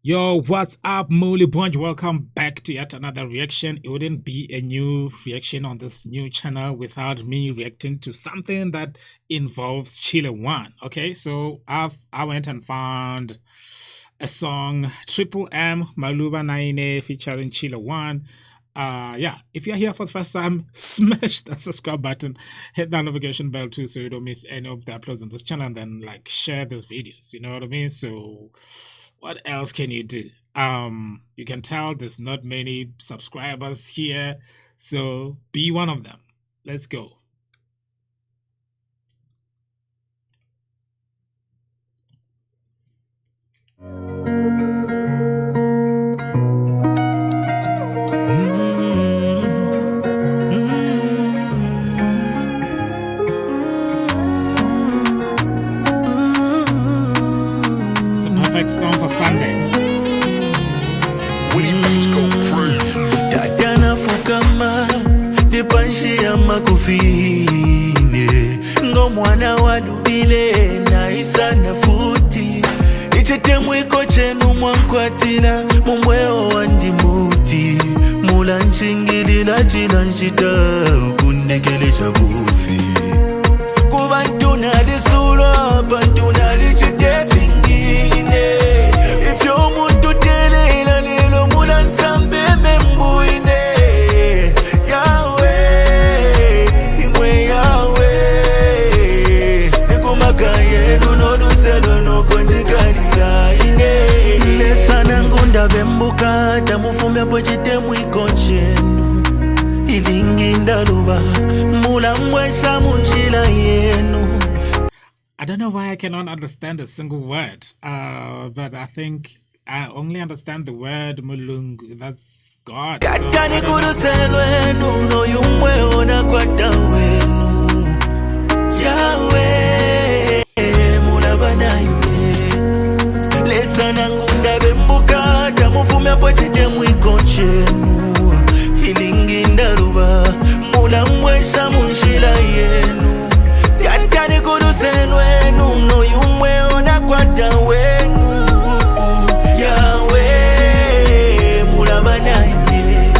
Yo, what's up, Mulaba? Welcome back to yet another reaction. It wouldn't be a new reaction on this new channel without me reacting to something that involves Chile 1. Okay, so I went and found a song, Triple M, Mulaba Naine, featuring Chile 1. Yeah, if you're here for the first time, smash that subscribe button, hit that notification bell too so you don't miss any of the uploads on this channel, and then like share these videos, you know what I mean? So what else can you do? You can tell there's not many subscribers here, so be one of them. Let's go. Song for Sunday. When he makes go crazy. Dadana fukama dipanshi ya makufine ngomwana walubile na isa na futi ichete mwiko chenu mwankwatila mumweo wandimuti mula nchingilila chila nchita kundekelesha bufi kubantuna lisula bantuna lichitefi tamufumya pochite mwiko chenu ilinginda luba mula mwesha munjila yenu. I don't know why I cannot understand a single word, but I think I only understand the word mulungu. That's God. Yatani kuruselwenu no yumwe ona kwa tawenu Yahweh Mulaba Naine lesa nangunda bembuka tamufumya pochite mwiko chenu ilinginda luba mula mwesha munjila yenu Yatani kuruselwenu no yumwe ona kwa tawenu Yahweh Mulaba Naine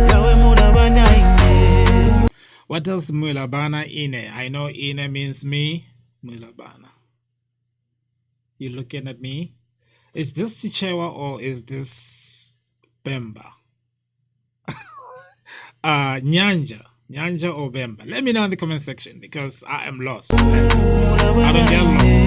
Yahweh Mulaba Naine. What does Mulabana Ine? I know Ine means me. Mulabana. You looking at me? Is this Tichewa or is this Bemba? Nyanja or Bemba? Let me know in the comment section because I am lost. I don't get lost.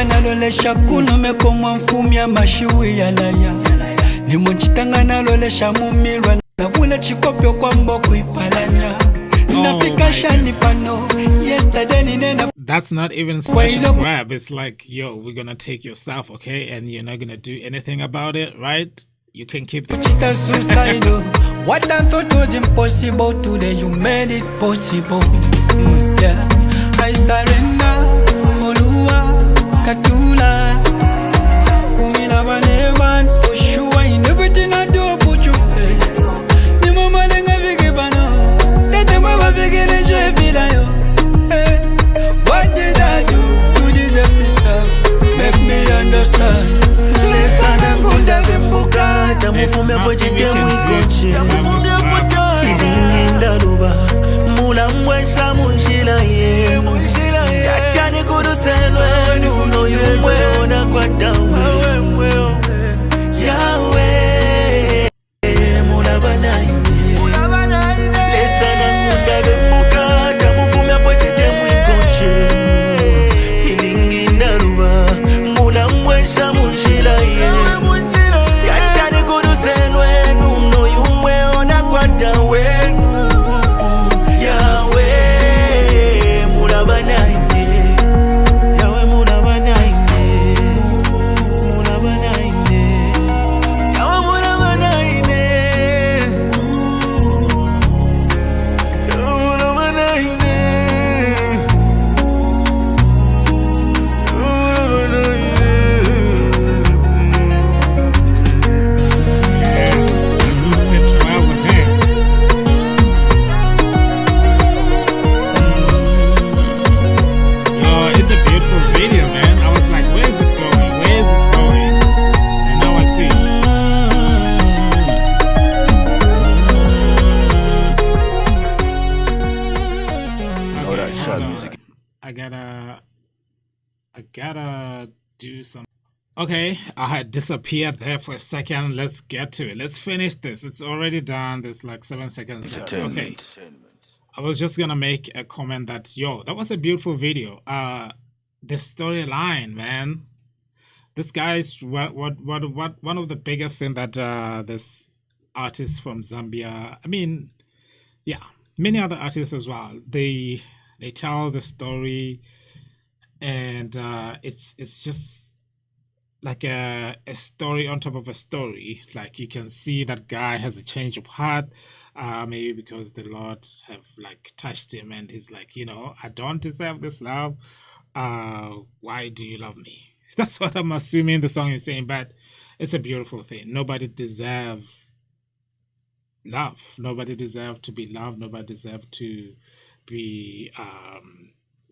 Nalolesha kuno mekomwa mfumya mashiwi ya laya ni munchitanga nalolesha mumirwa na kule chikopyo kwa mboku ipalanya nafika shani pano yesterday nina. That's not even special rap. It's like, yo, we're gonna take your stuff, okay, and you're not gonna do anything about it, right? You can keep the cheetah suicidal. What I thought was impossible today you made it possible. Yeah, I surrender. Katula, kumila baneban for sure in everything I do put you first. Ni mama lenga bigi bano, tete mama bigi leje vilayo. Hey, what did I do to deserve this love? Make me understand. Lesana ngunda bembuka, tamufume pojite mwikoche. Tamufume pojite ilinginda luba, mula mwesha munjila ye. Tatani kuruselwe. Yahweh Mulaba Naine lesa nangunda bembuka tamufumya pochite mwiko chenu ilinginda luba mula mwesha munjila ye Yatani kuruselwe nuno yumwe ona do some. Okay, I had disappeared there for a second. Let's get to it. Let's finish this. It's already done. There's like 7 seconds left. Okay. I was just gonna make a comment that that was a beautiful video. The storyline, man. This guy's what one of the biggest thing that this artist from Zambia. I mean, yeah, many other artists as well. They tell the story, and it's just like a story on top of a story. Like you can see that guy has a change of heart, maybe because the Lord have like touched him, and he's like, I don't deserve this love. Why do you love me? That's what I'm assuming the song is saying, but it's a beautiful thing. Nobody deserve love. Nobody deserve to be loved. Nobody deserve to be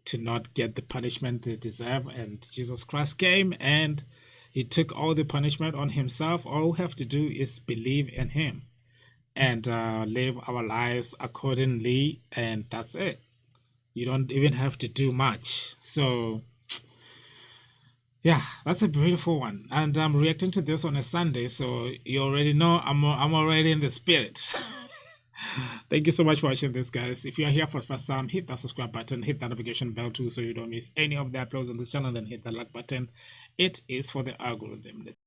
to not get the punishment they deserve. And Jesus Christ came and he took all the punishment on himself. All we have to do is believe in him and live our lives accordingly, and that's it. You don't even have to do much. So yeah, that's a beautiful one, and I'm reacting to this on a Sunday, so you already know I'm already in the spirit. Thank you so much for watching this, guys. If you are here for the first time, hit that subscribe button, hit that notification bell too, so you don't miss any of the uploads on this channel, and hit the like button. It is for the algorithm.